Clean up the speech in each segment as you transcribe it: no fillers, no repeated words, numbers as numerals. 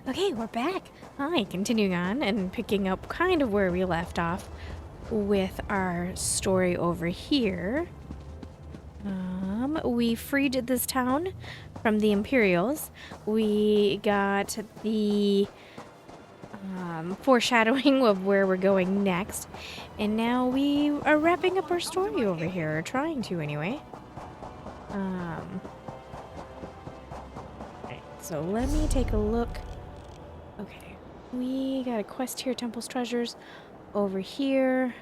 Okay, we're back. Hi, continuing on and picking up kind of where we left off with our story over here. We freed this town from the Imperials. We got the foreshadowing of where we're going next. And now we are wrapping up our story over here, or trying to anyway. Right, so let me take a look. Okay, we got a quest here, Temple's Treasures, over here.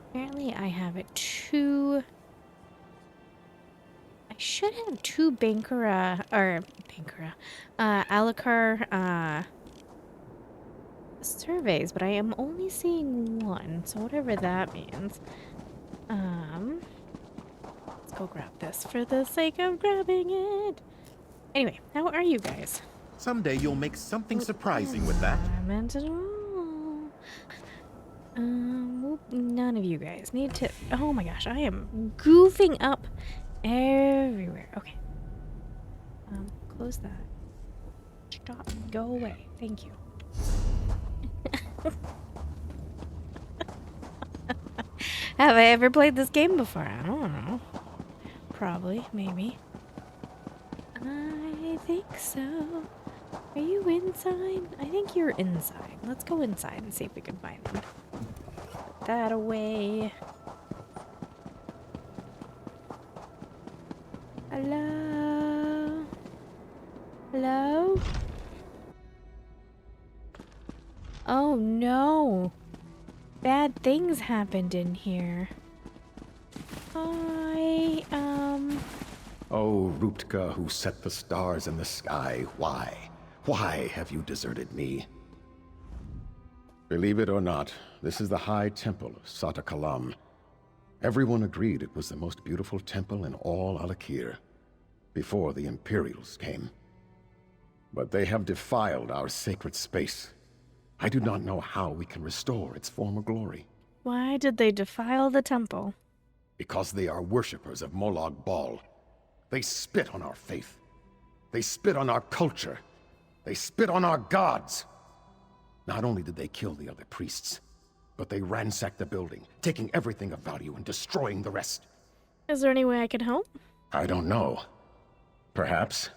Apparently I have it I should have two Alucard, surveys, but I am only seeing one, so whatever that means. Let's go grab this for the sake of grabbing it. Anyway, how are you guys? Someday you'll make something surprising with that. I meant it all. None of you guys need to... Oh my gosh, I am goofing up everywhere. Okay. Close that. Stop. Go away. Thank you. Have I ever played this game before? I don't know. Probably. Maybe. I think so. Are you inside? I think you're inside. Let's go inside and see if we can find them. Put that away. Hello? Hello? Oh no. Bad things happened in here. Oh, Rutka, who set the stars in the sky, why? Why have you deserted me? Believe it or not, this is the High Temple of Sata Kalam. Everyone agreed it was the most beautiful temple in all Alakir, before the Imperials came. But they have defiled our sacred space. I do not know how we can restore its former glory. Why did they defile the temple? Because they are worshippers of Molag Bal. They spit on our faith. They spit on our culture. They spit on our gods. Not only did they kill the other priests, but they ransacked the building, taking everything of value and destroying the rest. Is there any way I can help? I don't know. Perhaps.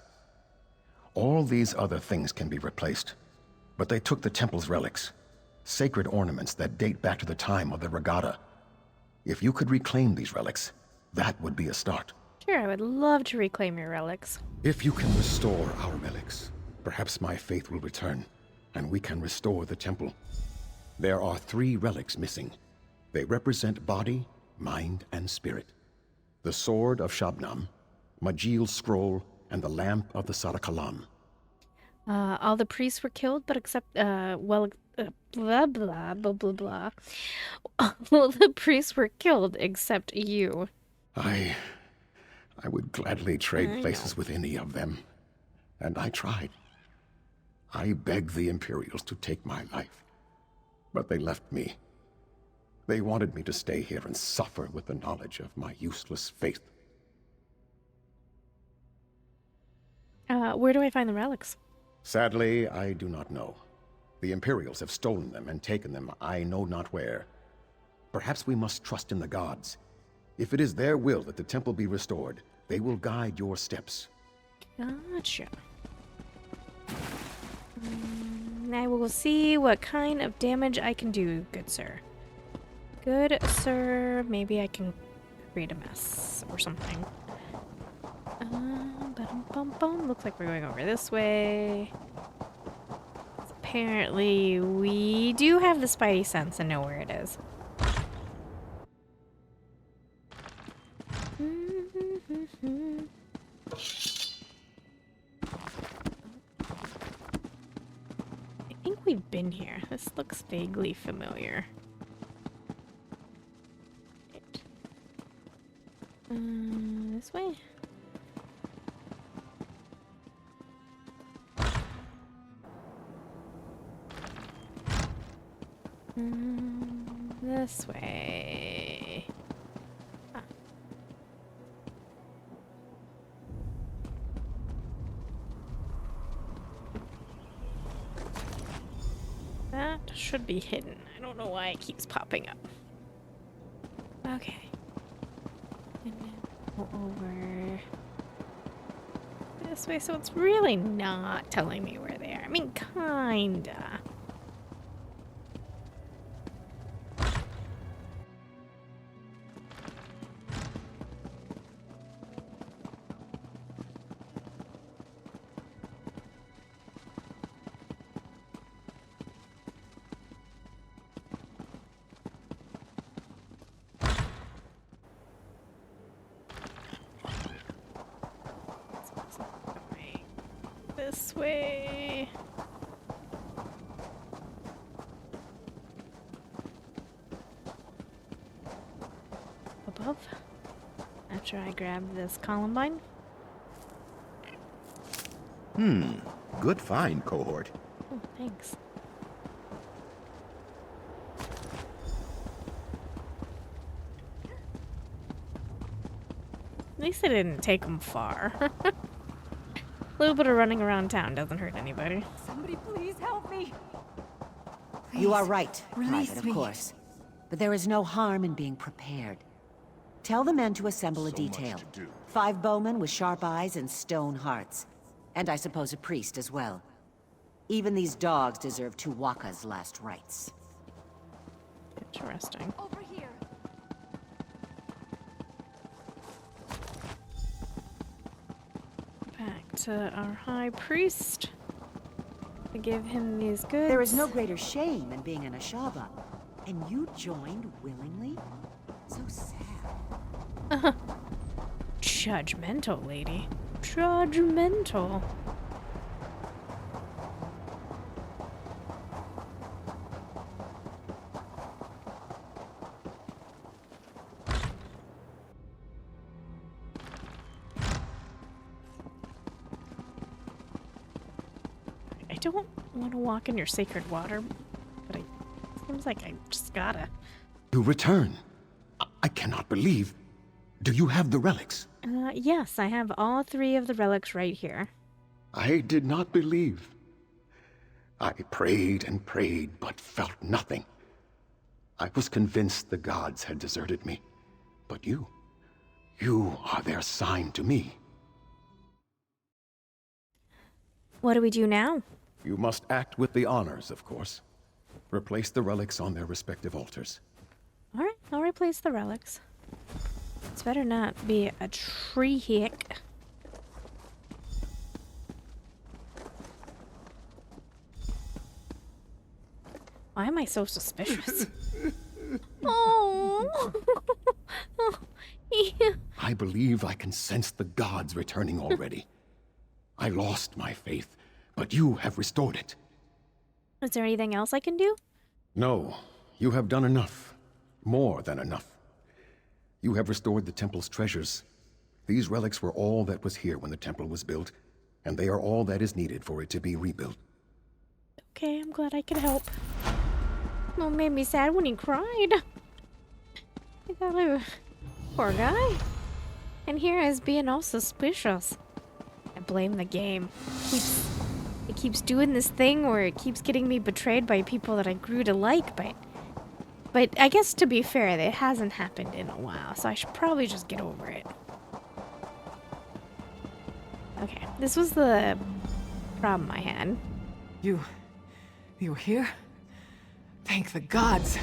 All these other things can be replaced, but they took the temple's relics, sacred ornaments that date back to the time of the regatta. If you could reclaim these relics, that would be a start. Sure, I would love to reclaim your relics. If you can restore our relics, perhaps my faith will return, and we can restore the temple. There are 3 relics missing. They represent body, mind, and spirit. The Sword of Shabnam, Majil's Scroll, and the Lamp of the Sarakalam. All the priests were killed, but except, blah, blah, blah, blah, blah, blah. All the priests were killed except you. I would gladly trade places with any of them. And I tried. I begged the Imperials to take my life. But they left me. They wanted me to stay here and suffer with the knowledge of my useless faith. Where do I find the relics? Sadly, I do not know. The Imperials have stolen them and taken them I know not where. Perhaps we must trust in the gods. If it is their will that the temple be restored, they will guide your steps. Gotcha. I will see what kind of damage I can do, good sir. Good sir, maybe I can create a mess or something. Looks like we're going over this way. Apparently, we do have the spidey sense and know where it is. I think we've been here. This looks vaguely familiar. This way? This way. Ah. should be hidden. I don't know why it keeps popping up. Okay. And then go over this way, so it's really not telling me where they are. I mean, kinda. This way. Above. After I grab this columbine. Good find, cohort. Oh, thanks. At least I didn't take them far. A little bit of running around town doesn't hurt anybody. Somebody please help me. You are right, release Private, me. of course. But there is no harm in being prepared. Tell the men to assemble a detail. 5 bowmen with sharp eyes and stone hearts. And I suppose a priest as well. Even these dogs deserve Tuwaka's last rites. Interesting. Over here. Back to our high priest. To give him these goods. There is no greater shame in being an Ashaba. And you joined willingly? So sad. Judgmental, lady. Judgmental. I don't want to walk in your sacred water, but it seems like I just gotta. You return. I cannot believe. Do you have the relics? Yes, I have all 3 of the relics right here. I did not believe. I prayed and prayed, but felt nothing. I was convinced the gods had deserted me. But you are their sign to me. What do we do now? You must act with the honors, of course. Replace the relics on their respective altars. Alright, I'll replace the relics. It's better not be a tree hick. Why am I so suspicious? Oh. Oh, yeah. I believe I can sense the gods returning already. I lost my faith, but you have restored it. Is there anything else I can do? No, you have done enough. More than enough. You have restored the temple's treasures. These relics were all that was here when the temple was built, and they are all that is needed for it to be rebuilt. Okay, I'm glad I could help. Oh, it made me sad when he cried. I thought I... Poor guy. And here is being all suspicious. I blame the game. It keeps doing this thing where it keeps getting me betrayed by people that I grew to like, but I guess to be fair, it hasn't happened in a while, so I should probably just get over it. Okay, this was the problem I had. You're here? Thank the gods.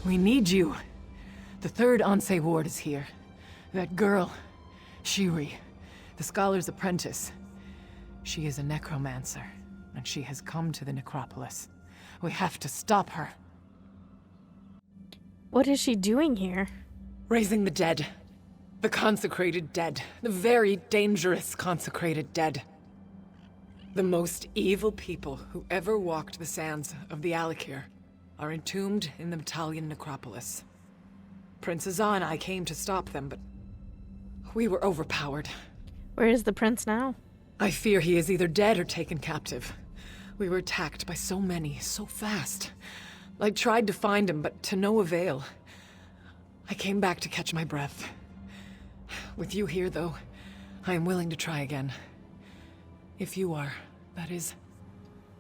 We need you. The 3rd Ansei ward is here. That girl, Shiri, the scholar's apprentice. She is a necromancer, and she has come to the necropolis. We have to stop her. What is she doing here? Raising the dead. The consecrated dead. The very dangerous consecrated dead. The most evil people who ever walked the sands of the Alikir are entombed in the Italian necropolis. Prince Azan and I came to stop them, but we were overpowered. Where is the prince now? I fear he is either dead or taken captive. We were attacked by so many, so fast. I tried to find him, but to no avail. I came back to catch my breath. With you here, though, I am willing to try again. If you are, that is.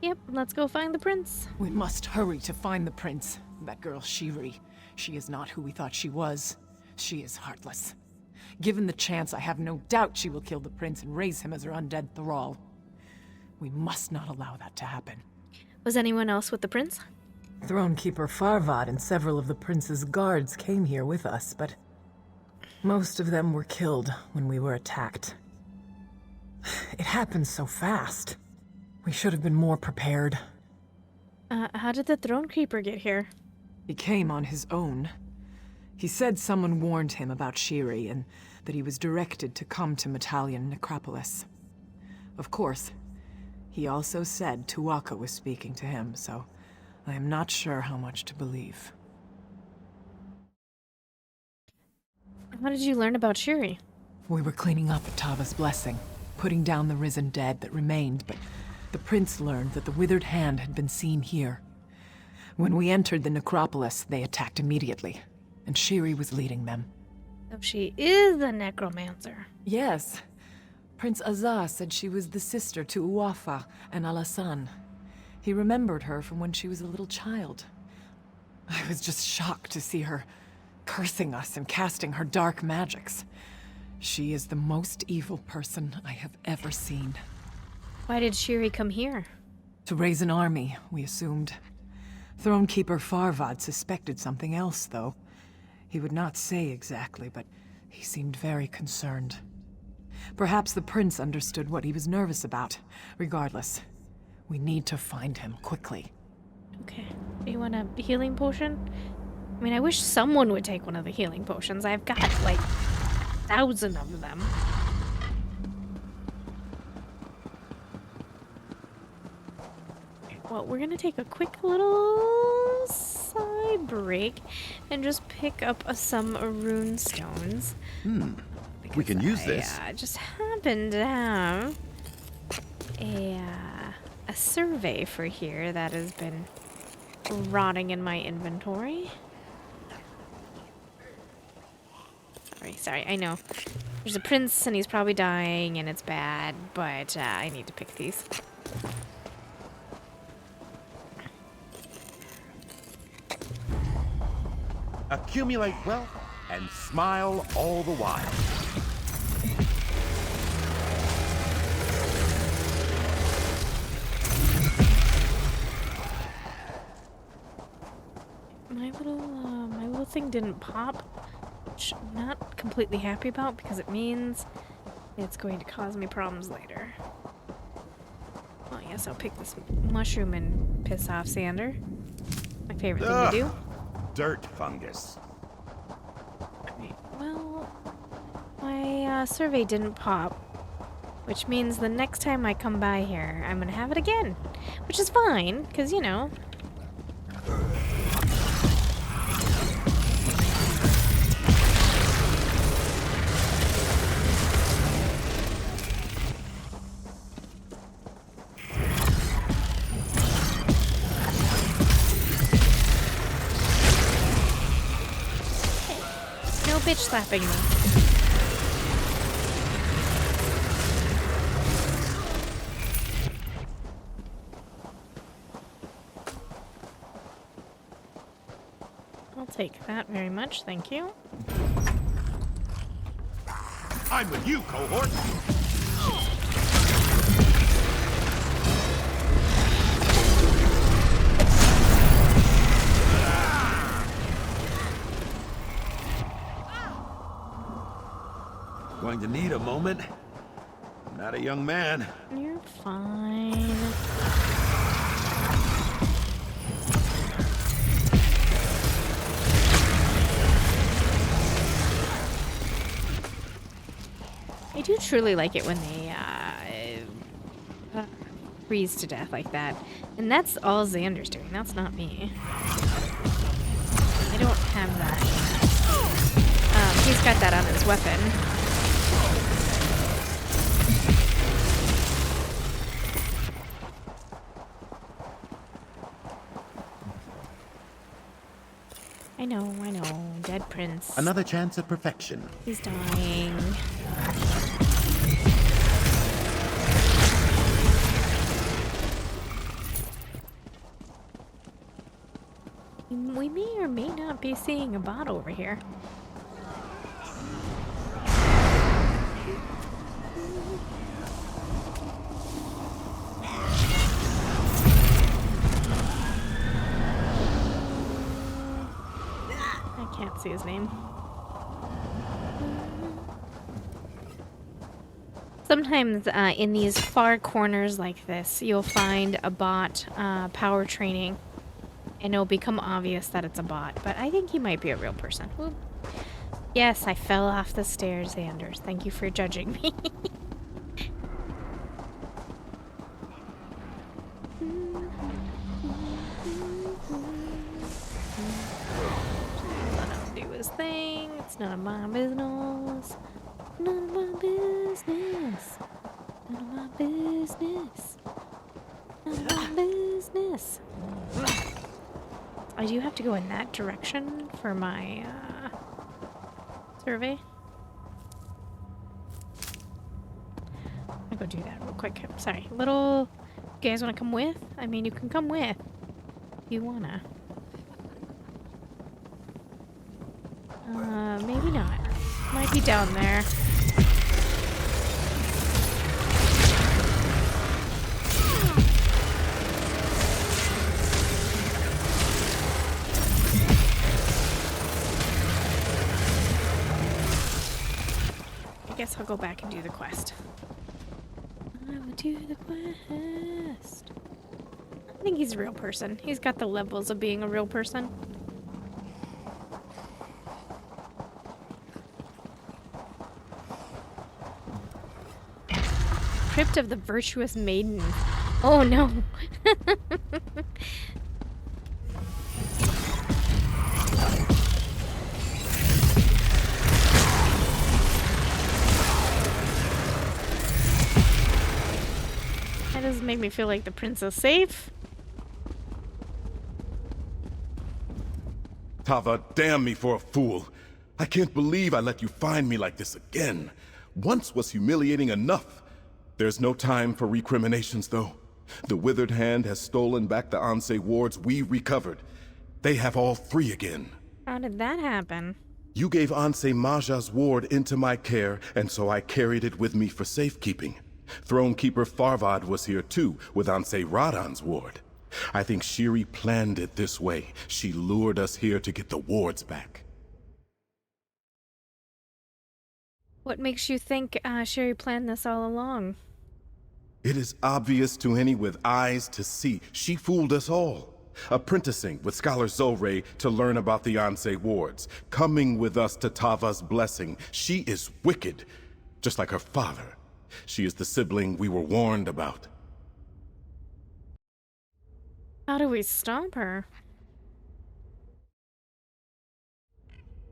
Yep, let's go find the prince. We must hurry to find the prince. That girl Shiri. She is not who we thought she was. She is heartless. Given the chance, I have no doubt she will kill the prince and raise him as her undead thrall. We must not allow that to happen. Was anyone else with the prince? Thronekeeper Farvad and several of the prince's guards came here with us, but most of them were killed when we were attacked. It happened so fast. We should have been more prepared. How did the Thronekeeper get here? He came on his own. He said someone warned him about Shiri and that he was directed to come to Metalian Necropolis. Of course, he also said Tuaka was speaking to him, so I am not sure how much to believe. How did you learn about Shiri? We were cleaning up at Tava's blessing, putting down the risen dead that remained, but the prince learned that the withered hand had been seen here. When we entered the necropolis, they attacked immediately, and Shiri was leading them. So she is a necromancer. Yes. Prince Azar said she was the sister to Uafa and Alasan. He remembered her from when she was a little child. I was just shocked to see her cursing us and casting her dark magics. She is the most evil person I have ever seen. Why did Shiri come here? To raise an army, we assumed. Thronekeeper Farvad suspected something else, though. He would not say exactly, but he seemed very concerned. Perhaps the prince understood what he was nervous about. Regardless, we need to find him quickly. Okay. Do you want a healing potion? I mean, I wish someone would take one of the healing potions. I've got, like, 1,000 of them. Well, we're gonna take a quick little side break and just pick up some rune stones. We can use this. I just happened to have a survey for here that has been rotting in my inventory. Sorry, I know. There's a prince and he's probably dying and it's bad, but I need to pick these. Accumulate wealth and smile all the while. My little thing didn't pop, which I'm not completely happy about because it means it's going to cause me problems later. Well, I guess I'll pick this mushroom and piss off Sander. My favorite thing to do. Dirt fungus. Well, my survey didn't pop, which means the next time I come by here, I'm gonna have it again, which is fine, because, you know. Bitch slapping me. I'll take that very much, thank you. I'm with you, cohort. Going to need a moment. I'm not a young man. You're fine. I do truly like it when they freeze to death like that. And that's all Xander's doing. That's not me. I don't have that. He's got that on his weapon. I know. Dead prince. Another chance at perfection. He's dying. We may or may not be seeing a bot over here. I can't see his name. Sometimes in these far corners like this, you'll find a bot power training, and it'll become obvious that it's a bot, but I think he might be a real person. Whoop. Yes, I fell off the stairs, Anders. Thank you for judging me. Let him do his thing. It's none of my business. None of my business. None of my business. None of my business. I do have to go in that direction for my survey. I'll go do that real quick. Sorry. You guys want to come with? I mean, you can come with if you wanna. Maybe not. Might be down there. I guess I'll go back and do the quest. I will do the quest. I think he's a real person. He's got the levels of being a real person. Crypt of the Virtuous Maiden. Oh no. That doesn't make me feel like the prince is safe. Tava, damn me for a fool. I can't believe I let you find me like this again. Once was humiliating enough. There's no time for recriminations, though. The Withered Hand has stolen back the Anse wards we recovered. They have all three again. How did that happen? You gave Anse Maja's ward into my care, and so I carried it with me for safekeeping. Thronekeeper Farvad was here too, with Anse Radan's ward. I think Shiri planned it this way. She lured us here to get the wards back. What makes you think Sherry planned this all along? It is obvious to any with eyes to see. She fooled us all. Apprenticing with Scholar Zolre to learn about the Anse wards. Coming with us to Tava's blessing. She is wicked, just like her father. She is the sibling we were warned about. How do we stop her?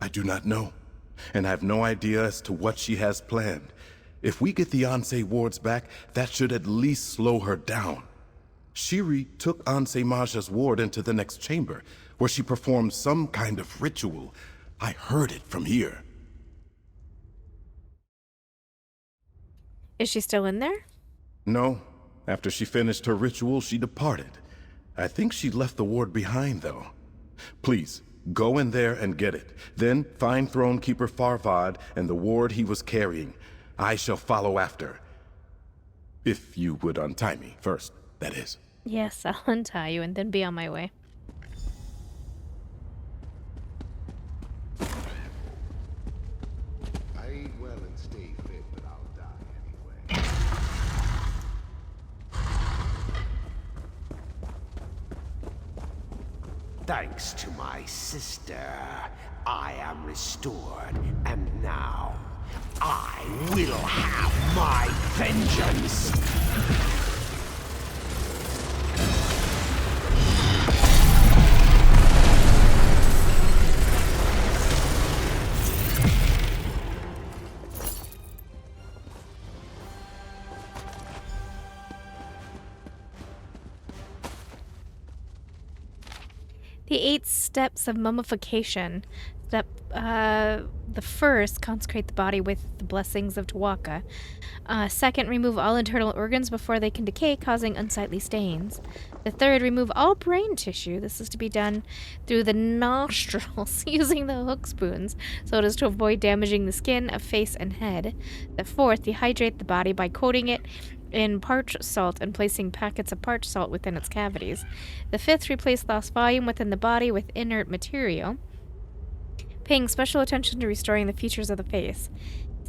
I do not know, and I have no idea as to what she has planned. If we get the Anse wards back, that should at least slow her down. Shiri took Anse Maja's ward into the next chamber, where she performed some kind of ritual. I heard it from here. Is she still in there? No. After she finished her ritual, she departed. I think she left the ward behind, though. Please, go in there and get it. Then find Thronekeeper Farvad and the ward he was carrying. I shall follow after. If you would untie me first, that is. Yes, I'll untie you and then be on my way. I eat well and stay fit, but I'll die anyway. Thanks to my sister, I am restored, and now I will have my vengeance! The 8 steps of mummification. Step the first, consecrate the body with the blessings of Tawaka. Second, remove all internal organs before they can decay, causing unsightly stains. The third, remove all brain tissue. This is to be done through the nostrils using the hook spoons, so as to avoid damaging the skin of face and head. The fourth, dehydrate the body by coating it in parched salt and placing packets of parched salt within its cavities. The fifth, replace lost volume within the body with inert material, paying special attention to restoring the features of the face.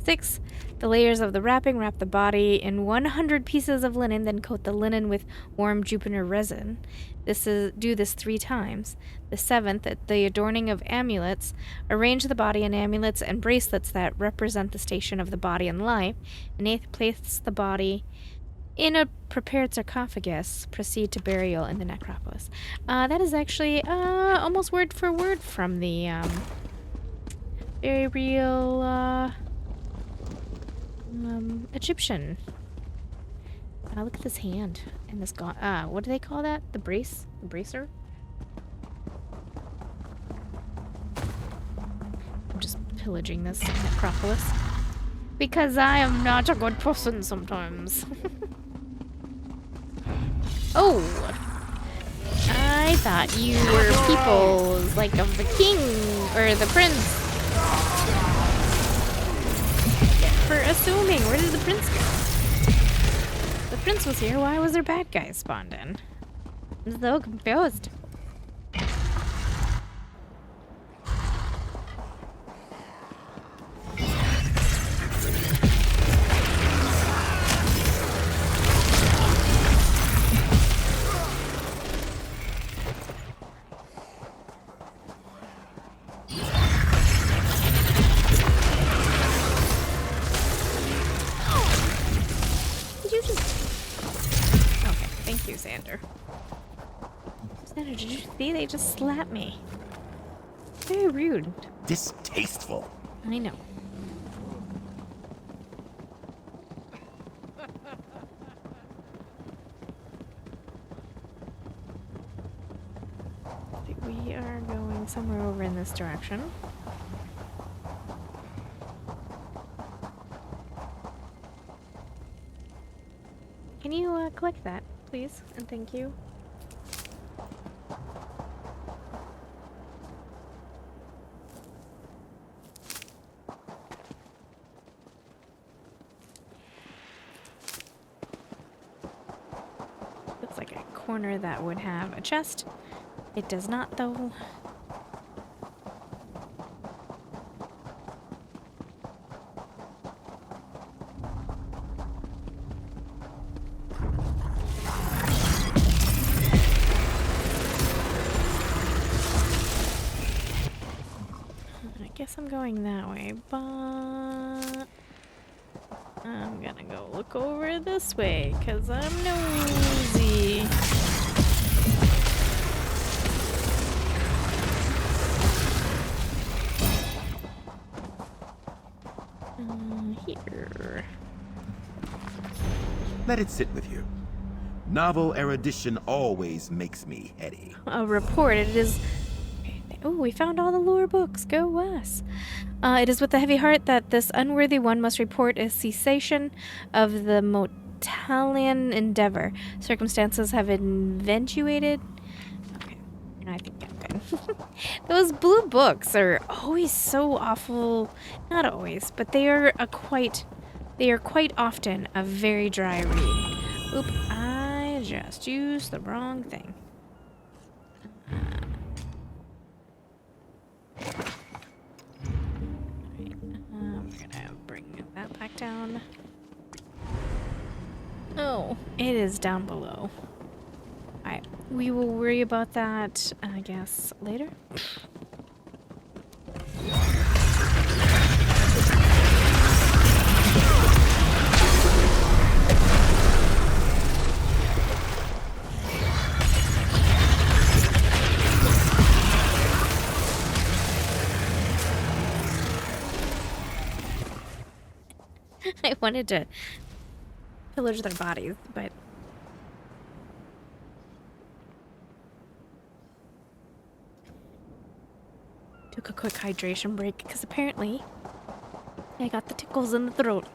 6. The layers of the wrapping, wrap the body in 100 pieces of linen, then coat the linen with warm Jupiter resin. Do this 3 times. The 7th, the adorning of amulets. Arrange the body in amulets and bracelets that represent the station of the body in life. And 8th, place the body in a prepared sarcophagus. Proceed to burial in the necropolis. That is actually almost word for word from the very real Egyptian. Look at this hand and this what do they call that? The brace? The bracer? I'm just pillaging this necropolis because I am not a good person sometimes. Oh! I thought you were people like of the king or the prince. For assuming. Where did the prince go? The prince was here. Why was there bad guys spawned in? I'm so confused. Did you see? They just slapped me. Very rude. Distasteful. I know. We are going somewhere over in this direction. Can you collect that, please? And thank you. Corner that would have a chest. It does not, though. I guess I'm going that way, but I'm gonna go look over this way because I'm nosy. Here. Let it sit with you. Novel erudition always makes me heady. A report. It is. Oh, we found all the lore books. Go us. It is with a heavy heart that this unworthy one must report a cessation of the Motalian endeavor. Circumstances have eventuated. Okay, I think I'm good. Those blue books are always so awful. Not always, but they are quite often a very dry read. Oop, I just used the wrong thing. We're gonna bring that back down. Oh, it is down below. Alright, we will worry about that, I guess, later. I wanted to pillage their bodies, but Took a quick hydration break because apparently I got the tickles in the throat.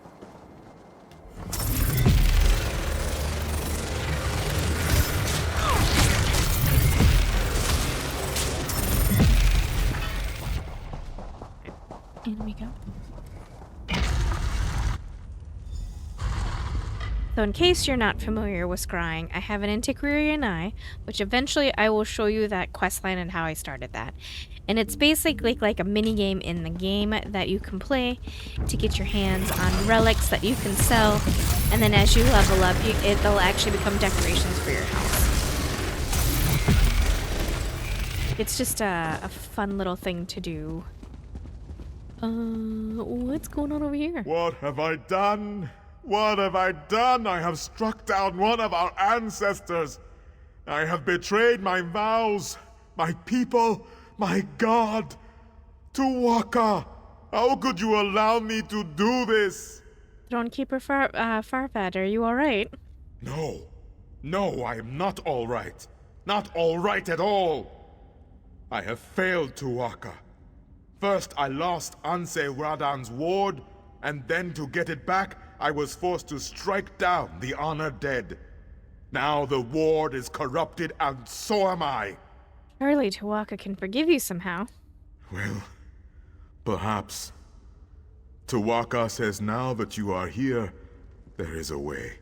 In we go. So in case you're not familiar with scrying, I have an Antiquarian Eye, which eventually I will show you that questline and how I started that. And it's basically like a mini game in the game that you can play to get your hands on relics that you can sell. And then as you level up, they'll actually become decorations for your house. It's just a fun little thing to do. What's going on over here? What have I done? What have I done? I have struck down one of our ancestors. I have betrayed my vows, my people, my God. Tuwaka, how could you allow me to do this? Thronekeeper Farfad, are you alright? No. No, I am not all right. Not all right at all. I have failed Tuwaka. First, I lost Anse Radan's ward, and then to get it back, I was forced to strike down the honored dead. Now the ward is corrupted, and so am I. Surely Tuwaka can forgive you somehow. Well, perhaps. Tuwaka says now that you are here, there is a way.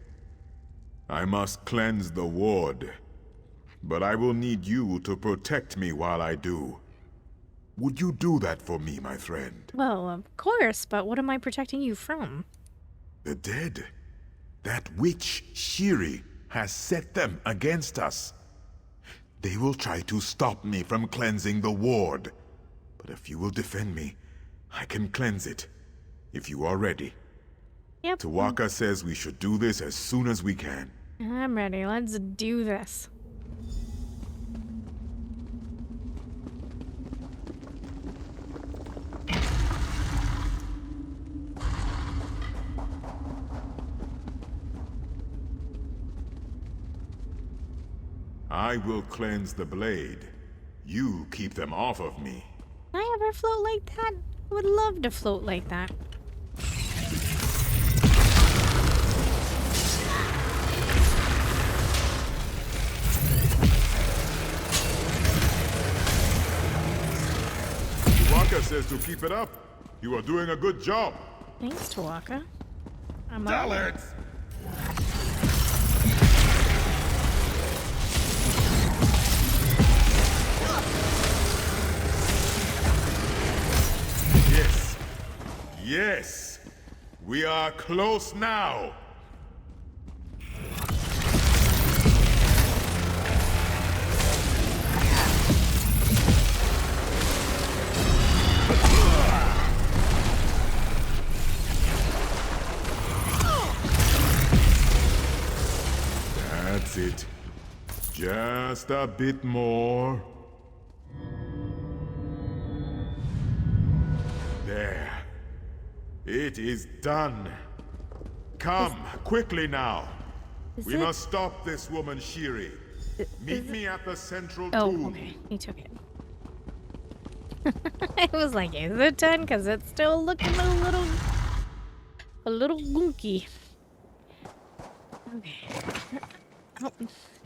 I must cleanse the ward, but I will need you to protect me while I do. Would you do that for me, my friend? Well, of course, but what am I protecting you from? The dead. That witch, Shiri, has set them against us. They will try to stop me from cleansing the ward. But if you will defend me, I can cleanse it. If you are ready. Yep. Tuwaka says we should do this as soon as we can. I'm ready. Let's do this. I will cleanse the blade. You keep them off of me. Can I ever float like that? I would love to float like that. Tuwaka says to keep it up. You are doing a good job. Thanks, Tuwaka. I'm up. Dallards! Yes. Yes. We are close now. That's it. Just a bit more. There. It is done. Come, quickly now. We must stop this woman, Shiri. Meet me at the central tomb. Oh, okay. He took it. I was like, is it done? Because it's still looking a little gunky. Okay. Oh,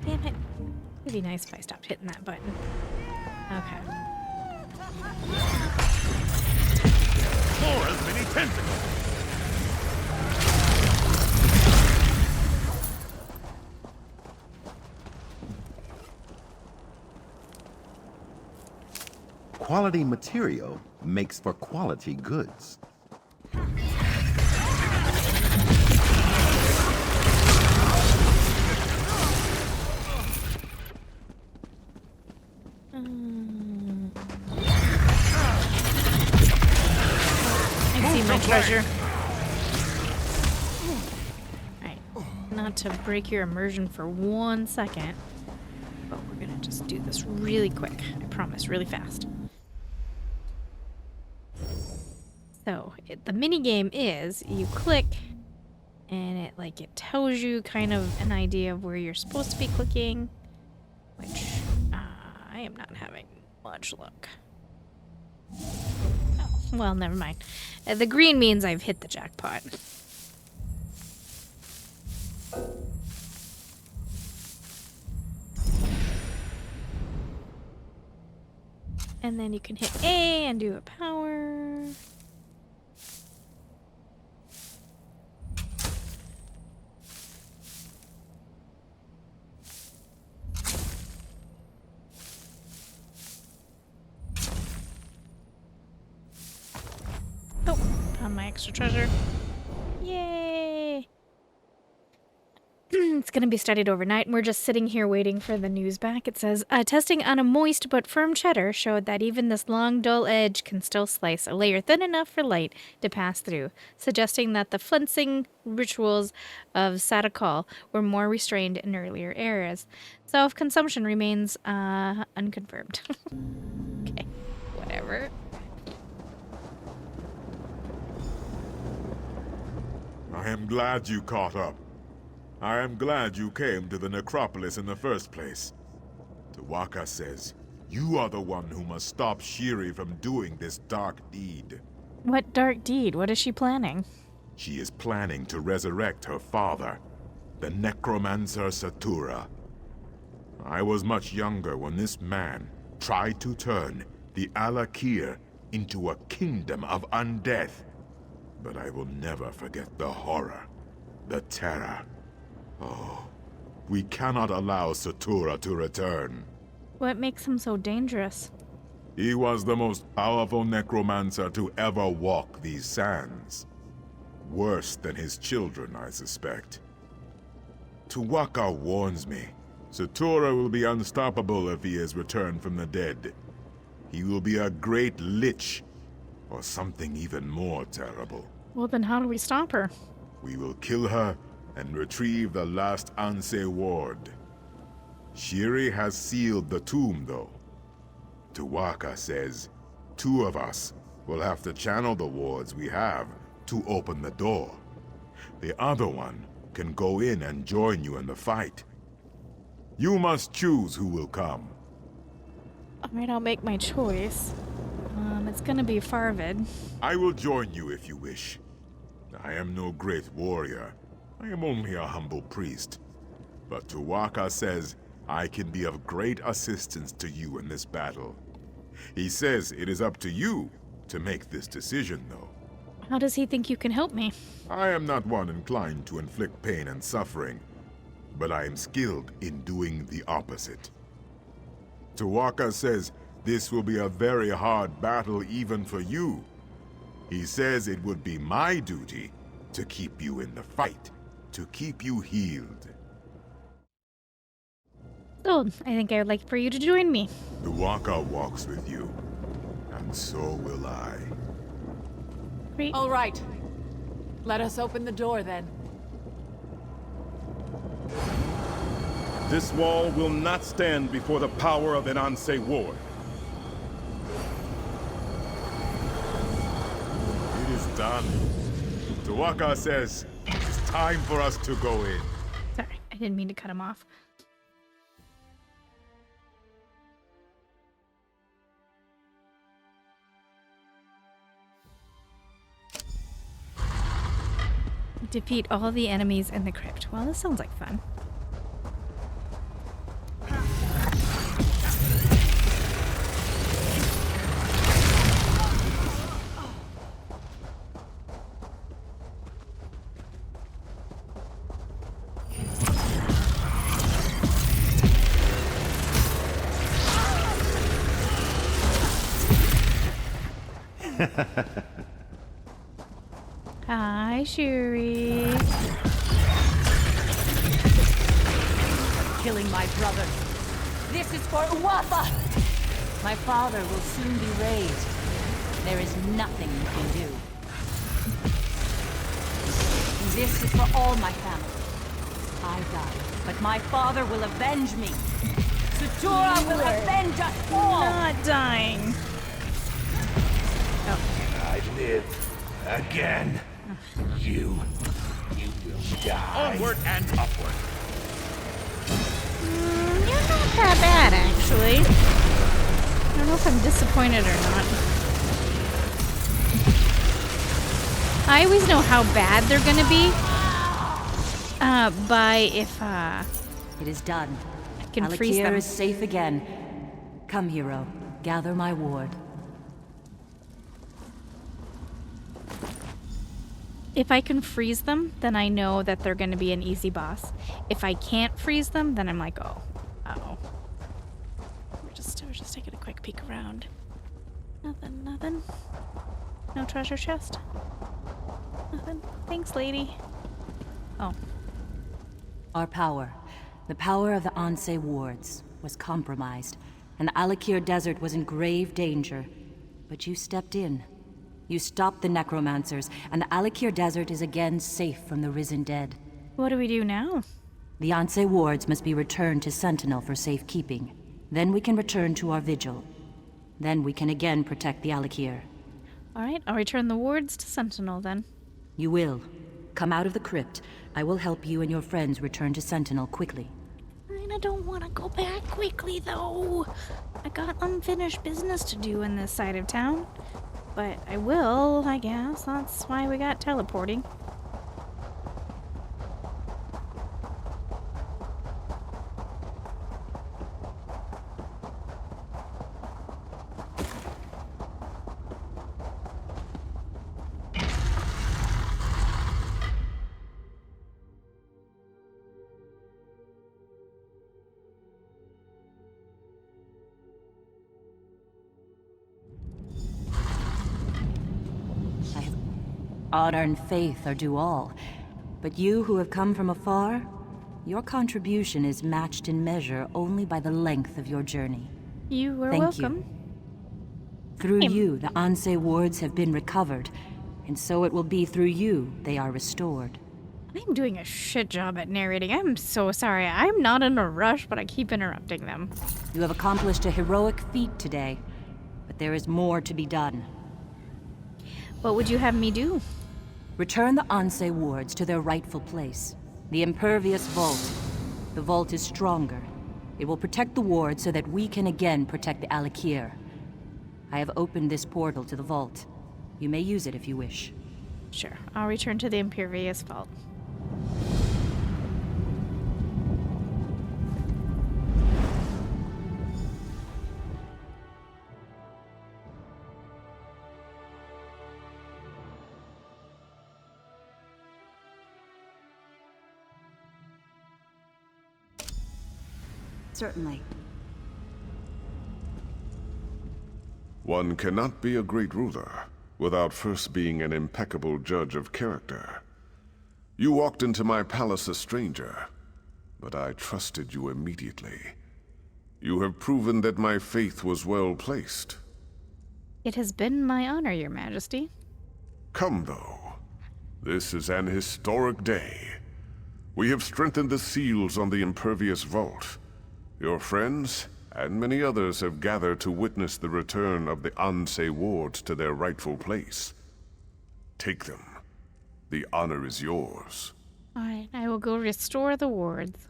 damn it. It'd be nice if I stopped hitting that button. Okay. For as many tentacles. Quality material makes for quality goods. I see my treasure. Alright. Not to break your immersion for 1 second, but we're gonna just do this really quick. I promise, really fast. So, the mini game is you click and it tells you kind of an idea of where you're supposed to be clicking, which I am not having much luck. Oh, well, never mind. The green means I've hit the jackpot. And then you can hit A and do a power. Oh, found my extra treasure. Yay! It's going to be studied overnight, and we're just sitting here waiting for the news back. It says, testing on a moist but firm cheddar showed that even this long, dull edge can still slice a layer thin enough for light to pass through, suggesting that the flensing rituals of Sadakal were more restrained in earlier eras. Self-consumption remains unconfirmed. Okay, whatever. I am glad you caught up. I am glad you came to the necropolis in the first place. Tu'whacca says, you are the one who must stop Shiri from doing this dark deed. What dark deed? What is she planning? She is planning to resurrect her father, the necromancer Satura. I was much younger when this man tried to turn the Alakir into a kingdom of undeath. But I will never forget the horror, the terror. Oh, we cannot allow Satura to return. What makes him so dangerous? He was the most powerful necromancer to ever walk these sands. Worse than his children, I suspect. Tu'whacca warns me. Satura will be unstoppable if he is returned from the dead. He will be a great lich, or something even more terrible. Well, then how do we stop her? We will kill her and retrieve the last Anse ward. Shiri has sealed the tomb, though. Tu'whacca says 2 of us will have to channel the wards we have to open the door. The other one can go in and join you in the fight. You must choose who will come. Alright, I'll make my choice. It's gonna be Farvid. I will join you if you wish. I am no great warrior. I am only a humble priest. But Tu'whacca says I can be of great assistance to you in this battle. He says it is up to you to make this decision, though. How does he think you can help me? I am not one inclined to inflict pain and suffering, but I am skilled in doing the opposite. Tu'whacca says this will be a very hard battle even for you. He says it would be my duty to keep you in the fight, to keep you healed. So, I think I would like for you to join me. Tu'whacca walks with you, and so will I. Great. All right. Let us open the door, then. This wall will not stand before the power of an Anse ward. It is done. Tu'whacca says it's time for us to go in. Sorry, I didn't mean to cut him off. Defeat all the enemies in the crypt. Well, this sounds like fun. Hi, Shuri. Killing my brother. This is for Uwapa! My father will soon be raised. There is nothing you can do. This is for all my family. I died, but my father will avenge me. Satura will avenge us all! Not dying. I live again. You will die. Onward and upward. You're not that bad, actually. I don't know if I'm disappointed or not. I always know how bad they're gonna be by if It is done. I can freeze them. Alikir is safe again. Come, hero. Gather my ward. If I can freeze them, then I know that they're gonna be an easy boss. If I can't freeze them, then I'm like, oh, uh-oh. We're just taking a quick peek around. Nothing. No treasure chest. Nothing. Thanks, lady. Oh. Our power, the power of the Anse wards, was compromised, and the Alikir Desert was in grave danger. But you stepped in. You stopped the necromancers, and the Alikir Desert is again safe from the risen dead. What do we do now? The Anse wards must be returned to Sentinel for safekeeping. Then we can return to our vigil. Then we can again protect the Alikir. Alright, I'll return the wards to Sentinel then. You will. Come out of the crypt. I will help you and your friends return to Sentinel quickly. I don't want to go back quickly, though. I got unfinished business to do in this side of town. But I will, I guess. That's why we got teleporting. Honor and faith are due all. But you who have come from afar, your contribution is matched in measure only by the length of your journey. You are Thank welcome. you. Through you, the Anse wards have been recovered, and so it will be through you they are restored. I'm doing a shit job at narrating. I'm so sorry. I'm not in a rush, but I keep interrupting them. You have accomplished a heroic feat today, but there is more to be done. What would you have me do? Return the Anse wards to their rightful place. The impervious vault. The vault is stronger. It will protect the ward so that we can again protect the Alikir. I have opened this portal to the vault. You may use it if you wish. Sure, I'll return to the impervious vault. Certainly. One cannot be a great ruler without first being an impeccable judge of character. You walked into my palace a stranger, but I trusted you immediately. You have proven that my faith was well placed. It has been my honor, Your Majesty. Come, though. This is an historic day. We have strengthened the seals on the impervious vault. Your friends and many others have gathered to witness the return of the Anse wards to their rightful place. Take them. The honor is yours. Alright, I will go restore the wards.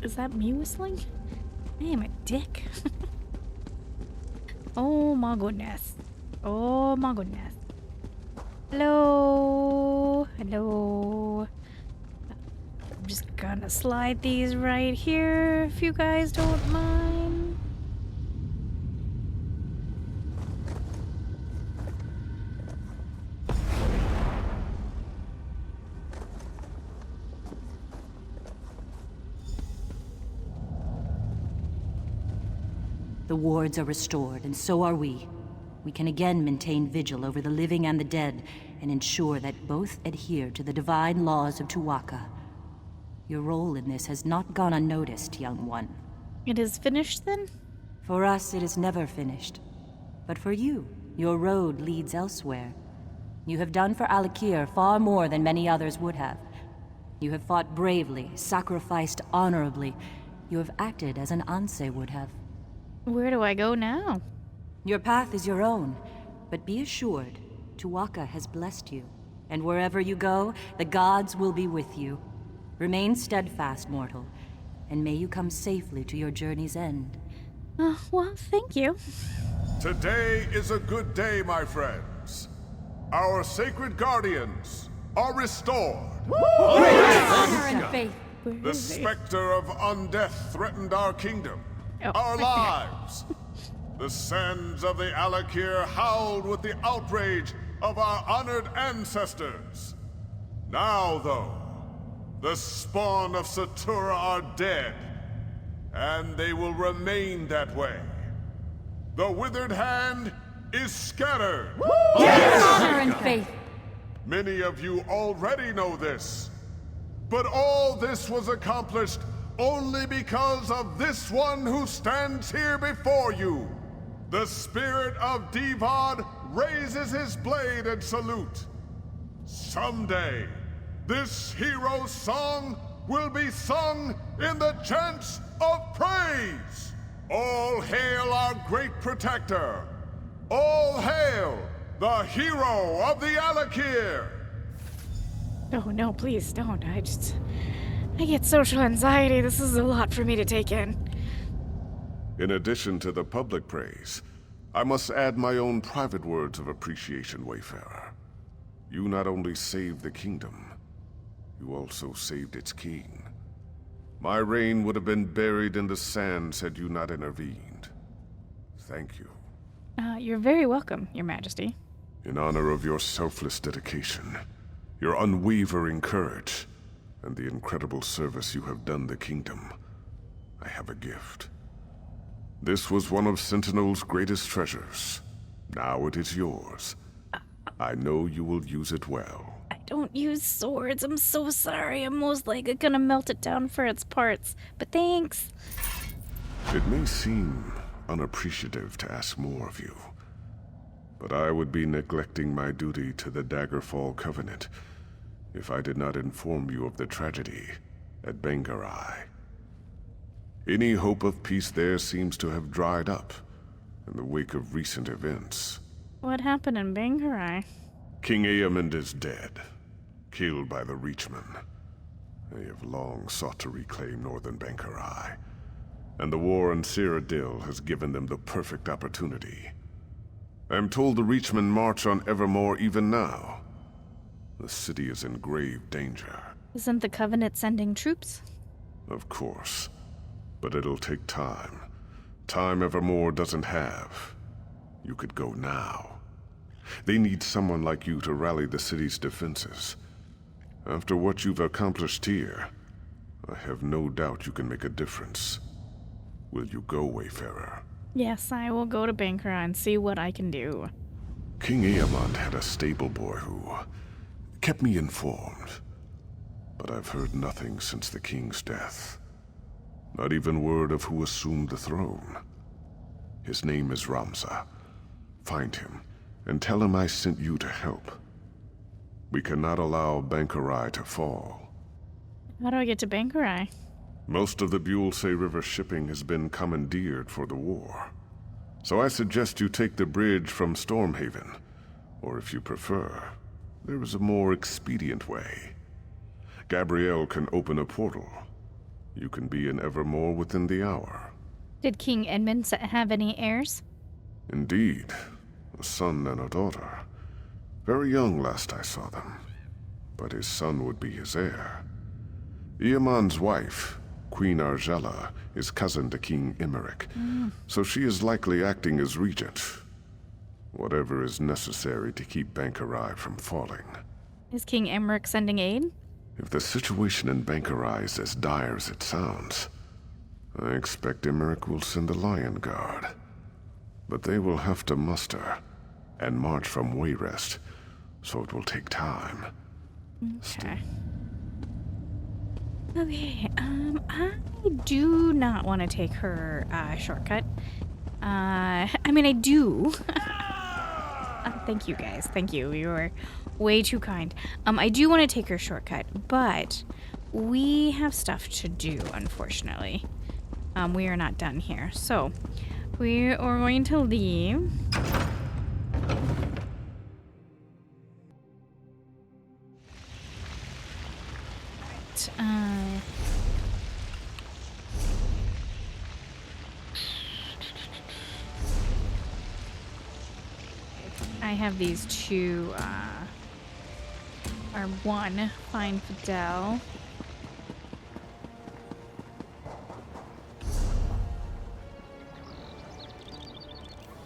Is that me whistling? I am a dick. Oh my goodness. Oh my goodness. Hello. Hello. I'm just gonna slide these right here if you guys don't mind. The wards are restored, and so are we. We can again maintain vigil over the living and the dead, and ensure that both adhere to the divine laws of Tuwaka. Your role in this has not gone unnoticed, young one. It is finished then? For us, it is never finished. But for you, your road leads elsewhere. You have done for Alikir far more than many others would have. You have fought bravely, sacrificed honorably. You have acted as an Anse would have. Where do I go now? Your path is your own, but be assured, Tuwaka has blessed you. And wherever you go, the gods will be with you. Remain steadfast, mortal, and may you come safely to your journey's end. Well, thank you. Today is a good day, my friends. Our sacred guardians are restored. Honor and faith. The specter of undeath threatened our kingdom, Oh. our lives. The sands of the Alakir howled with the outrage of our honored ancestors. Now, though, the spawn of Satura are dead, and they will remain that way. The withered hand is scattered. Honor and faith. Many of you already know this. But all this was accomplished only because of this one who stands here before you. The spirit of Divad raises his blade and salute. Someday, this hero's song will be sung in the chants of praise. All hail our great protector. All hail the hero of the Alakir. Oh no, please don't. I get social anxiety. This is a lot for me to take in. In addition to the public praise, I must add my own private words of appreciation, Wayfarer. You not only saved the kingdom, you also saved its king. My reign would have been buried in the sands had you not intervened. Thank you. You're very welcome, Your Majesty. In honor of your selfless dedication, your unwavering courage, and the incredible service you have done the kingdom, I have a gift. This was one of Sentinel's greatest treasures. Now it is yours. I know you will use it well. I don't use swords. I'm so sorry. I'm most likely gonna melt it down for its parts. But thanks. It may seem unappreciative to ask more of you, but I would be neglecting my duty to the Daggerfall Covenant if I did not inform you of the tragedy at Bangarai. Any hope of peace there seems to have dried up in the wake of recent events. What happened in Bangarai? King Eamond is dead, killed by the Reachmen. They have long sought to reclaim northern Bangarai, and the war in Cyrodiil has given them the perfect opportunity. I am told the Reachmen march on Evermore even now. The city is in grave danger. Isn't the Covenant sending troops? Of course, but it'll take time. Time Evermore doesn't have. You could go now. They need someone like you to rally the city's defenses. After what you've accomplished here, I have no doubt you can make a difference. Will you go, Wayfarer? Yes, I will go to Bangarai and see what I can do. King Eamond had a stable boy who kept me informed. But I've heard nothing since the king's death. Not even word of who assumed the throne. His name is Ramza. Find him, and tell him I sent you to help. We cannot allow Bangarai to fall. How do I get to Bangarai? Most of the Buellsay River shipping has been commandeered for the war. So I suggest you take the bridge from Stormhaven, or if you prefer, there is a more expedient way. Gabrielle can open a portal. You can be in Evermore within the hour. Did King Edmund have any heirs? Indeed. A son and a daughter. Very young last I saw them. But his son would be his heir. Eamond's wife, Queen Argella, is cousin to King Emmerich, so she is likely acting as regent. Whatever is necessary to keep Bangarai from falling. Is King Emmerich sending aid? If the situation in Bangarai is as dire as it sounds, I expect Emmerich will send a Lion Guard. But they will have to muster and march from Wayrest, so it will take time. Okay. Okay, I do not want to take her shortcut. I mean, I do. Thank you, guys. Thank you. You are way too kind. I do want to take her shortcut, but we have stuff to do, unfortunately. We are not done here. So, we are going to leave. have these two, or one, Find Fidel.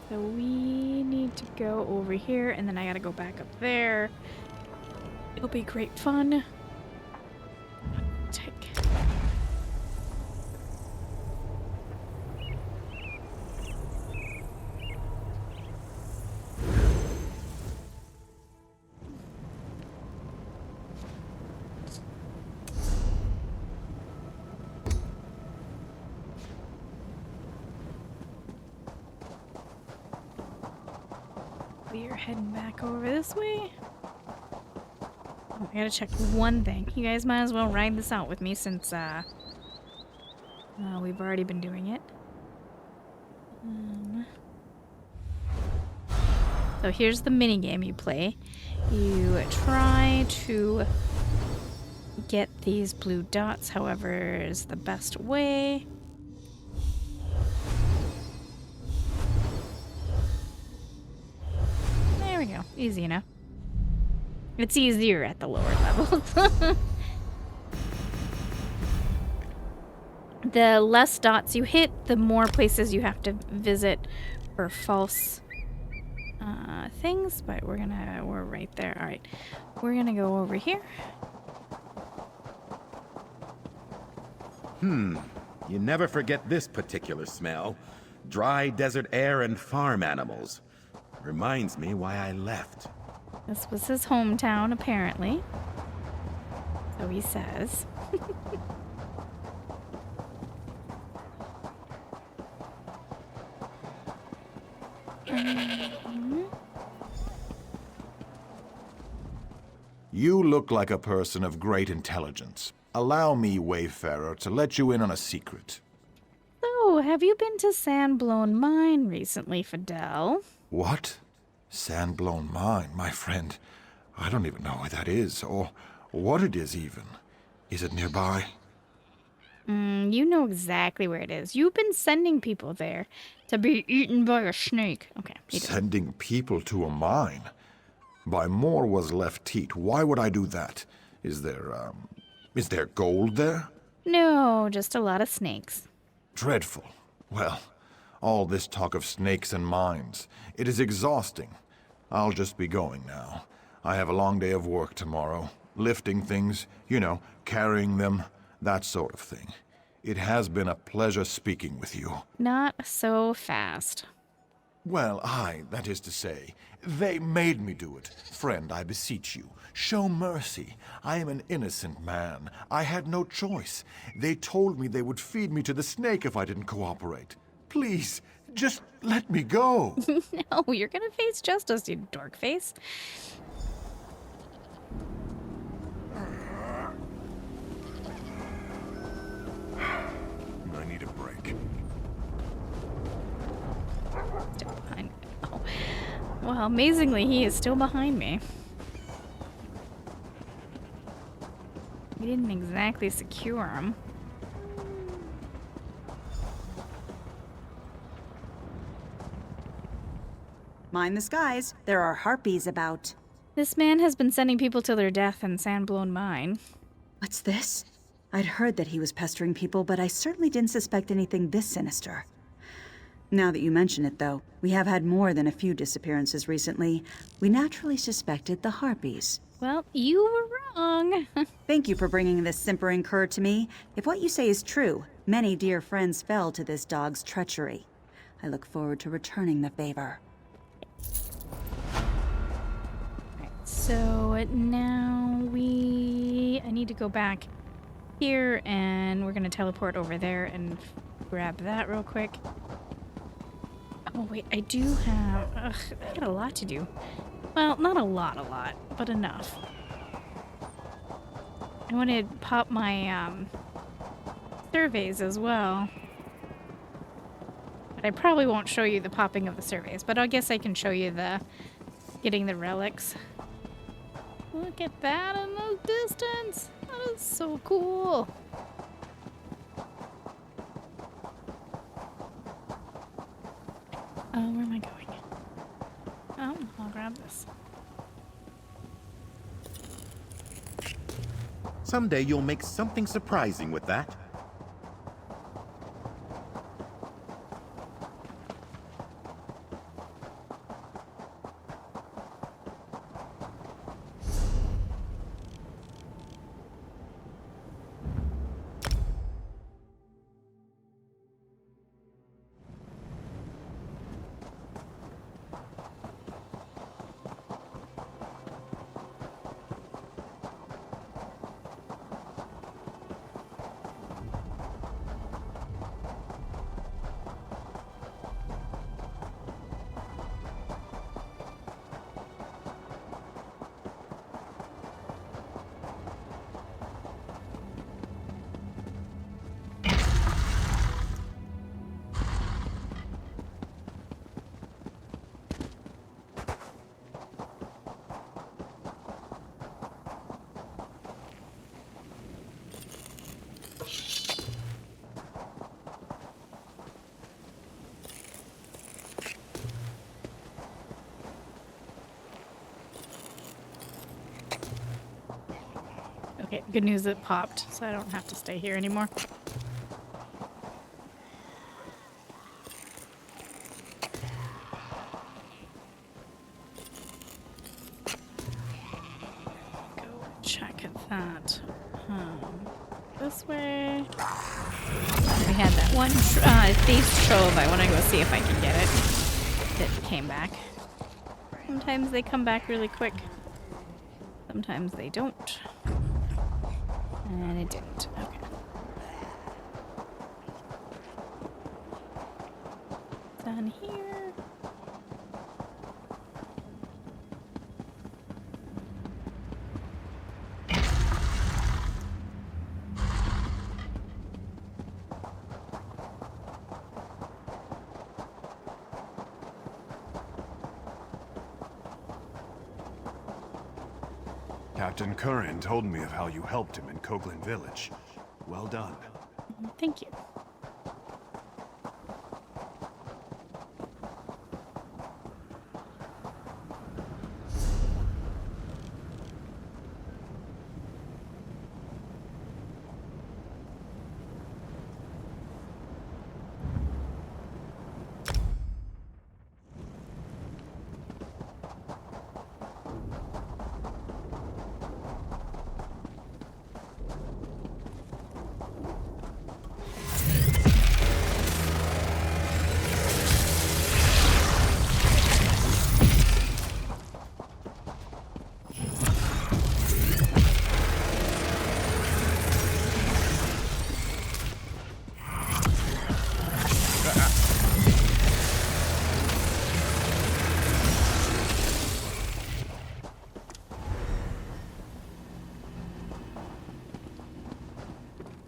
So we need to go over here, and then I gotta go back up there. It'll be great fun. Take. We are heading back over this way. Oh, I gotta check one thing. You guys might as well ride this out with me since we've already been doing it. So here's the mini game you play. You try to get these blue dots, however is the best way. There we go. Easy enough. It's easier at the lower levels. The less dots you hit, the more places you have to visit for false things, but we're right there. Alright. We're gonna go over here. You never forget this particular smell. Dry desert air and farm animals. Reminds me why I left. This was his hometown, apparently. So he says. You look like a person of great intelligence. Allow me, Wayfarer, to let you in on a secret. So, have you been to Sandblown Mine recently, Fidel? What? Sandblown Mine, my friend. I don't even know where that is, or what it is even. Is it nearby? You know exactly where it is. You've been sending people there to be eaten by a snake. Okay. Sending people to a mine? By more was left teat. Why would I do that? Is there gold there? No, just a lot of snakes. Dreadful. Well, all this talk of snakes and mines. It is exhausting. I'll just be going now. I have a long day of work tomorrow. Lifting things, you know, carrying them, that sort of thing. It has been a pleasure speaking with you. Not so fast. Well, that is to say, they made me do it. Friend, I beseech you, show mercy. I am an innocent man. I had no choice. They told me they would feed me to the snake if I didn't cooperate. Please, just let me go. No, you're gonna face justice, you dork face. I need a break. Still behind me. Oh. Well, amazingly, he is still behind me. We didn't exactly secure him. Mind the skies. There are harpies about. This man has been sending people to their death in Sandblown Mine. What's this? I'd heard that he was pestering people, but I certainly didn't suspect anything this sinister. Now that you mention it, though, we have had more than a few disappearances recently. We naturally suspected the harpies. Well, you were wrong. Thank you for bringing this simpering cur to me. If what you say is true, many dear friends fell to this dog's treachery. I look forward to returning the favor. So now I need to go back here, and we're gonna teleport over there and grab that real quick. Oh wait, I do have, I got a lot to do. Well, not a lot, but enough. I want to pop my surveys as well. But I probably won't show you the popping of the surveys, but I guess I can show you the getting the relics. Look at that in the distance. That is so cool. Where am I going? Oh, I'll grab grab this. Someday you'll make something surprising with that. Okay, good news, it popped, so I don't have to stay here anymore. Go check that. This way. We had that one Thieves Trove. I want to go see if I can get it. It came back. Sometimes they come back really quick. Sometimes they don't. And it didn't. Okay. Down here. Captain Curran told me of how you helped him in Coghlan Village. Well done. Thank you.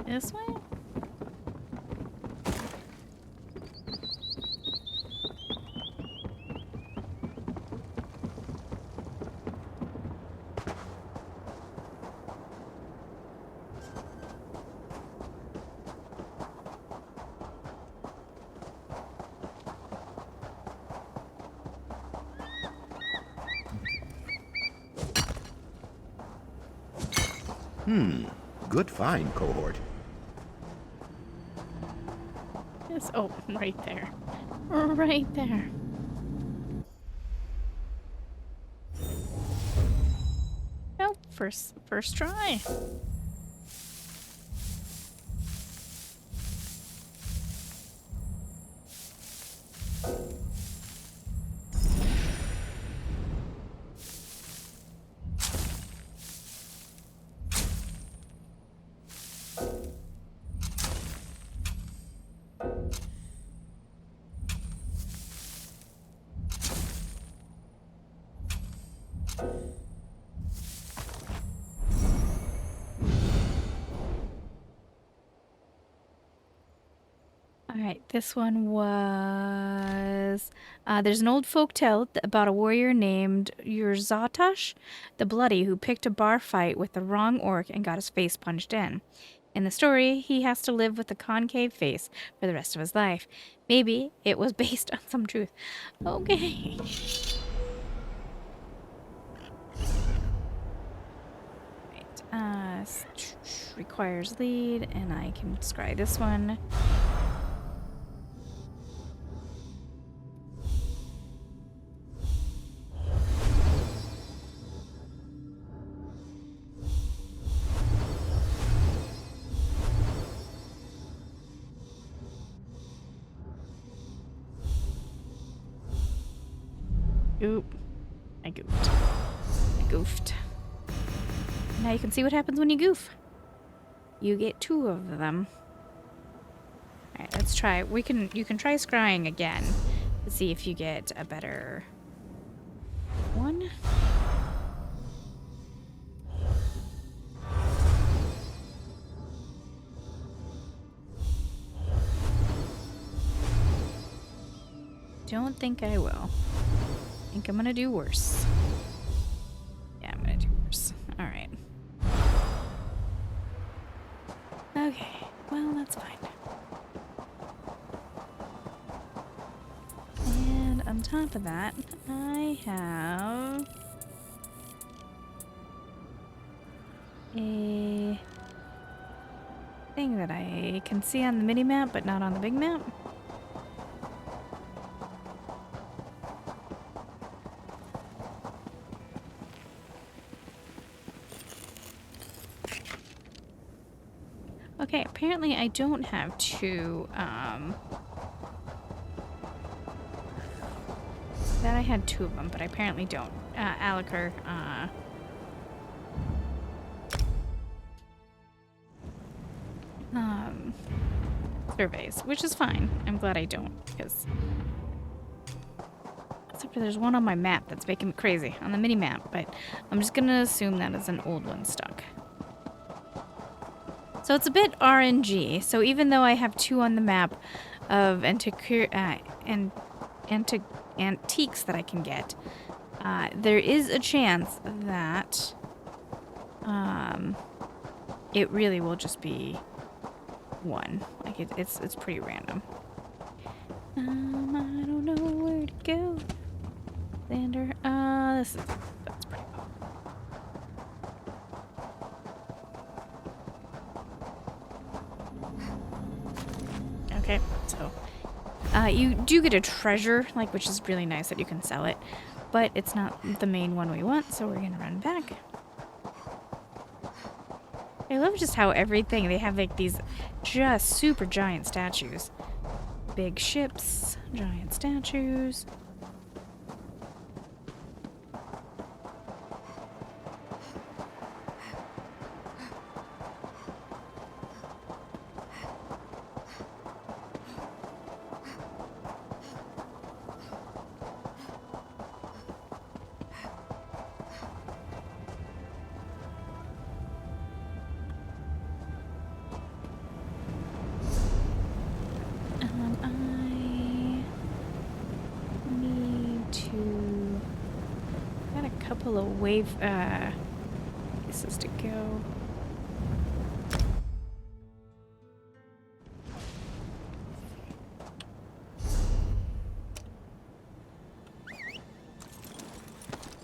This way? Good find, cohort. Yes. Oh, right there. Right there. Well, first try. Alright, this one was... there's an old folktale about a warrior named Urzatash the Bloody who picked a bar fight with the wrong orc and got his face punched in. In the story, he has to live with a concave face for the rest of his life. Maybe it was based on some truth. Okay. requires lead, and I can scry this one. Oop. I goofed. I goofed. Now you can see what happens when you goof. You get 2 of them. Alright, let's try. You can try scrying again to see if you get a better one. Don't think I will. I think I'm gonna do worse. Yeah, I'm gonna do worse. Alright. Okay, well, that's fine. And on top of that, I have a thing that I can see on the minimap, but not on the big map. Okay, apparently I don't have 2, that I had 2 of them, but I apparently don't. Alikar, surveys, which is fine. I'm glad I don't, because except for there's one on my map that's making me crazy, on the mini-map, but I'm just gonna assume that is an old one stuck. So it's a bit RNG. So even though I have 2 on the map of antiques that I can get, there is a chance that it really will just be 1. Like it's pretty random. I don't know where to go. Xander, that's pretty cool. Okay, so you do get a treasure, like, which is really nice that you can sell it, but it's not the main one we want, so we're gonna run back. I love just how everything, they have like these just super giant statues. Big ships, giant statues. Wave places to go.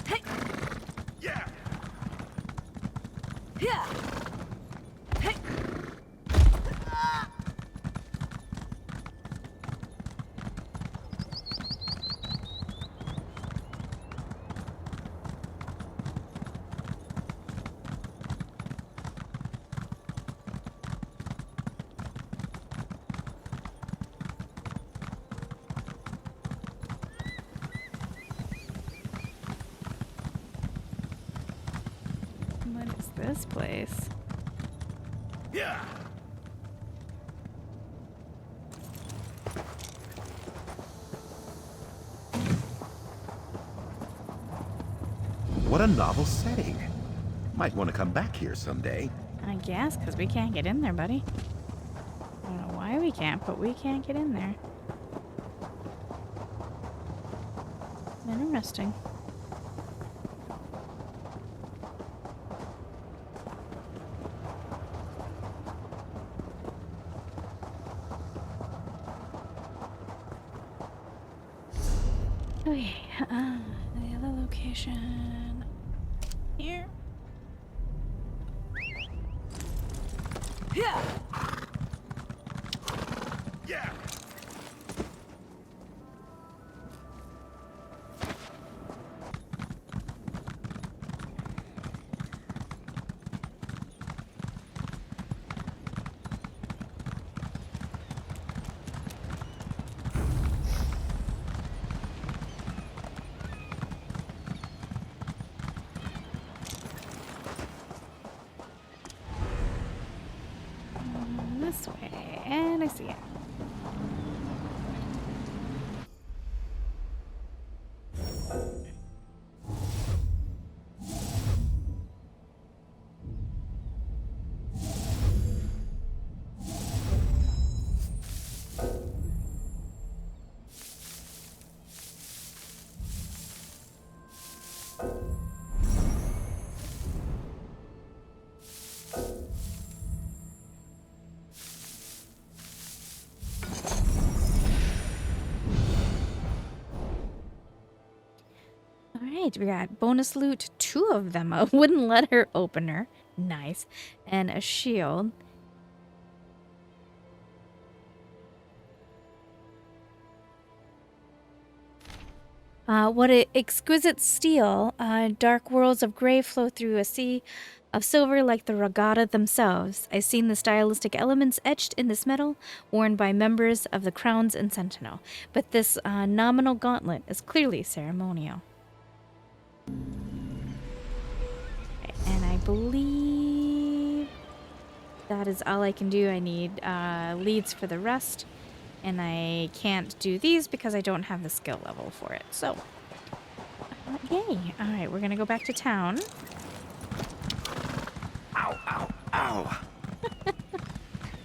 Hey. Yeah. Yeah. Hey. This place. Yeah. What a novel setting. Might want to come back here someday. I guess, because we can't get in there, buddy. I don't know why we can't, but we can't get in there. Interesting. Okay, the other location here. this way. And I see it. Alright, we got bonus loot, 2 of them, a wooden letter opener, nice, and a shield. What an exquisite steel. Dark worlds of gray flow through a sea of silver like the regatta themselves. I've seen the stylistic elements etched in this metal, worn by members of the Crowns and Sentinel. But this nominal gauntlet is clearly ceremonial. And I believe that is all I can do. I need leads for the rest. And I can't do these because I don't have the skill level for it. So, yay. Alright, we're gonna go back to town. Ow, ow, ow.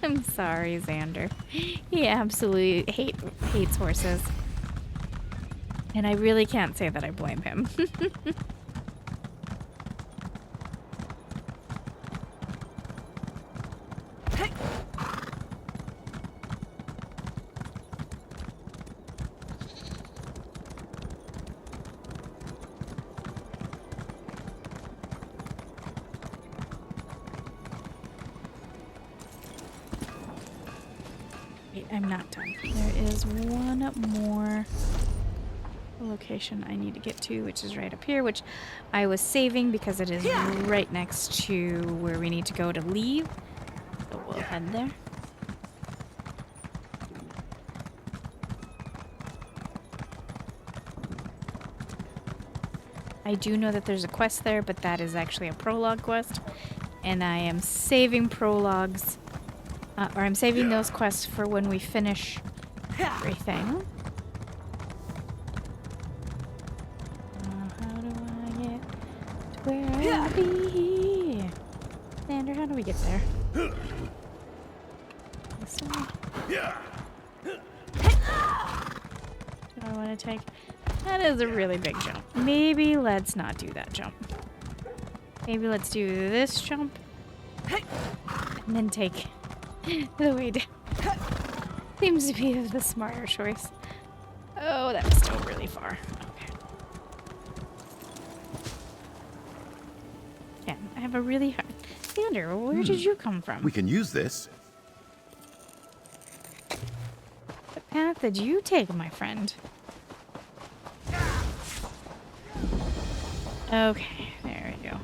I'm sorry, Xander. He absolutely hates horses. And I really can't say that I blame him. I'm not done. There is one more location I need to get to, which is right up here, which I was saving because it is right next to where we need to go to leave. So we'll head there. I do know that there's a quest there, but that is actually a prologue quest, and I am saving prologues. Or I'm saving those quests for when we finish everything. How do I get to where I want to be? Xander, how do we get there? This way? Do I want to take... That is a really big jump. Maybe let's not do that jump. Maybe let's do this jump. And then take... the way down. Seems to be the smarter choice. Oh, that's still really far. Okay. Yeah, I have a really hard... Xander, where did you come from? We can use this. What path did you take, my friend? Okay, there we go.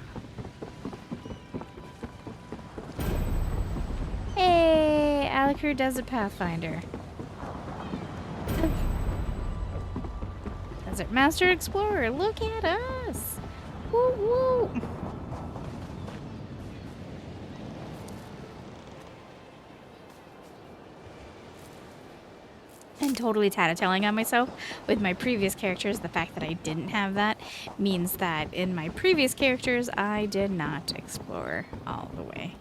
Hey, Alikir Desert Pathfinder. Desert Master Explorer, look at us! Woo woo! I'm totally tattletelling on myself. With my previous characters, the fact that I didn't have that means that in my previous characters, I did not explore all the way.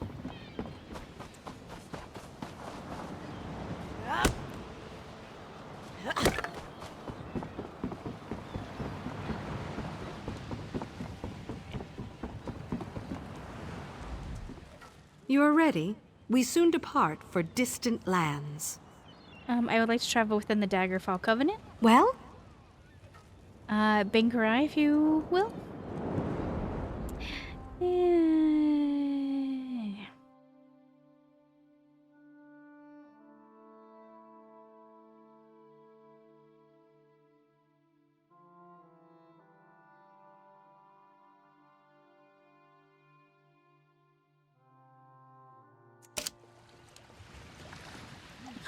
You are ready? We soon depart for distant lands. I would like to travel within the Daggerfall Covenant. Well? Bankarai, if you will.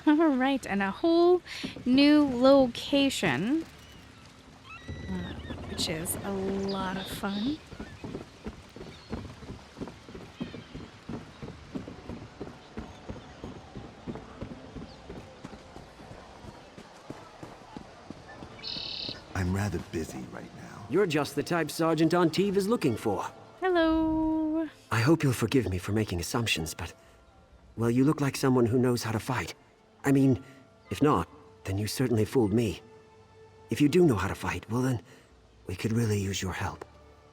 Alright, and a whole new location, which is a lot of fun. I'm rather busy right now. You're just the type Sergeant Anteve is looking for. Hello. I hope you'll forgive me for making assumptions, but... well, you look like someone who knows how to fight. I mean, if not, then you certainly fooled me. If you do know how to fight, well then, we could really use your help.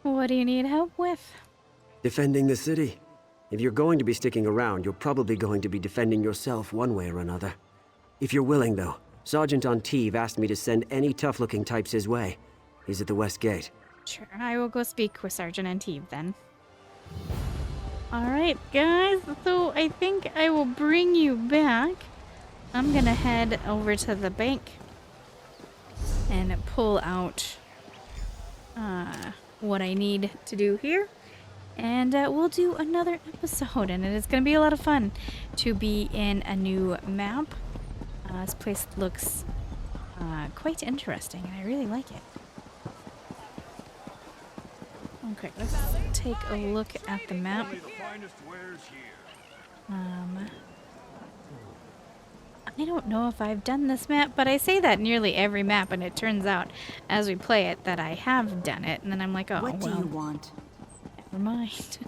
What do you need help with? Defending the city. If you're going to be sticking around, you're probably going to be defending yourself one way or another. If you're willing, though, Sergeant Anteve asked me to send any tough-looking types his way. He's at the West Gate. Sure, I will go speak with Sergeant Anteve then. Alright, guys, so I think I will bring you back. I'm gonna head over to the bank and pull out what I need to do here. And we'll do another episode, and it is gonna be a lot of fun to be in a new map. This place looks quite interesting, and I really like it. Okay, let's take a look at the map. I don't know if I've done this map, but I say that nearly every map, and it turns out, as we play it, that I have done it, and then I'm like, oh, what well. do you want? Never mind.